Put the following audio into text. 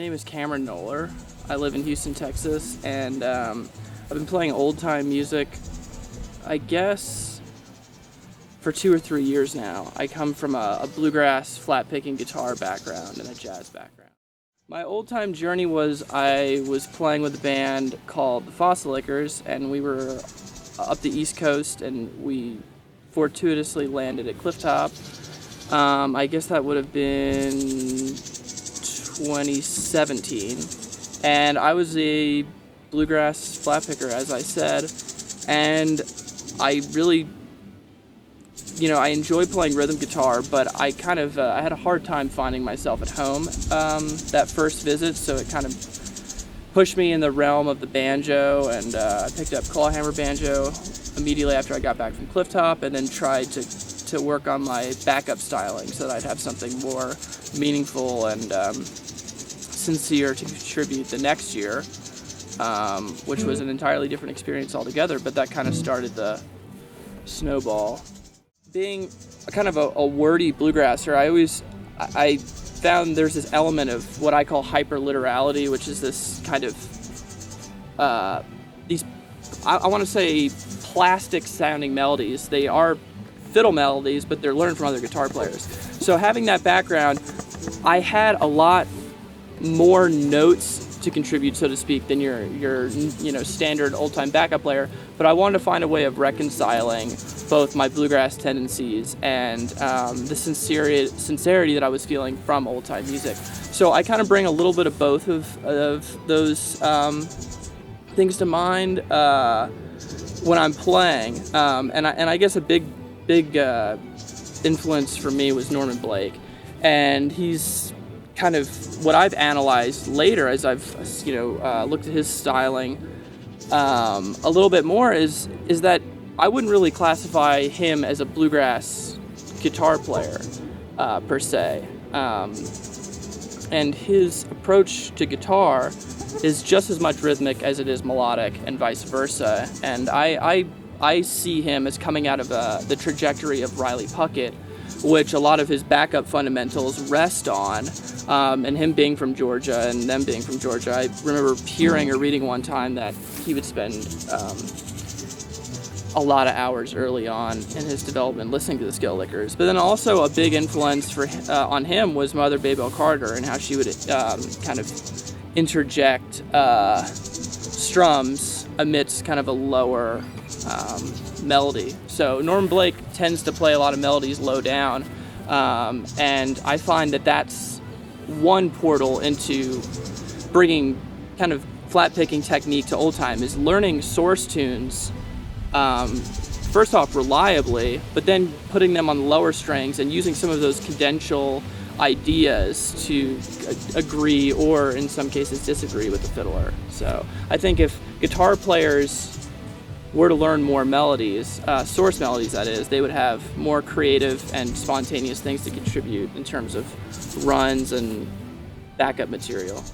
name is Knowler. I live in Houston, Texas, and I've been playing old-time music, I guess, for 2 or 3 years now. I come from a bluegrass flat-picking guitar background and a jazz background. My old-time journey was I was playing with a band called the Fossil Lickers, and we were up the East Coast, and we fortuitously landed at Clifftop. I guess that would have been 2017, and I was a bluegrass flat picker, as I said, and I really, I enjoy playing rhythm guitar, but I kind of I had a hard time finding myself at home that first visit, so it kind of pushed me in the realm of the banjo, and I picked up clawhammer banjo immediately after I got back from Clifftop, and then tried to work on my backup styling so that I'd have something more meaningful and sincere to contribute the next year, which was an entirely different experience altogether, but that kind of started the snowball. Being kind of a wordy bluegrasser, I found there's this element of what I call hyperliterality, which is this kind of these, I want to say, plastic sounding melodies. They are fiddle melodies, but they're learned from other guitar players. So having that background, I had a lot more notes to contribute, so to speak, than your standard old-time backup player, but I wanted to find a way of reconciling both my bluegrass tendencies and the sincerity that I was feeling from old-time music. So I kind of bring a little bit of both of those things to mind when I'm playing, and I guess a big influence for me was Norman Blake, and he's kind of what I've analyzed later as I've looked at his styling a little bit more is that I wouldn't really classify him as a bluegrass guitar player per se, and his approach to guitar is just as much rhythmic as it is melodic, and vice versa. And I see him as coming out of the trajectory of Riley Puckett, which a lot of his backup fundamentals rest on, and him being from Georgia and them being from Georgia. I remember hearing or reading one time that he would spend a lot of hours early on in his development listening to the Skill Lickers. But then also a big influence on him was Mother Babel Carter, and how she would kind of interject strums amidst kind of a lower melody. So Norman Blake tends to play a lot of melodies low down, and I find that that's one portal into bringing kind of flat picking technique to old time, is learning source tunes first off reliably, but then putting them on the lower strings and using some of those cadential ideas to agree, or in some cases disagree, with the fiddler. So I think if guitar players were to learn more melodies, source melodies that is, they would have more creative and spontaneous things to contribute in terms of runs and backup material.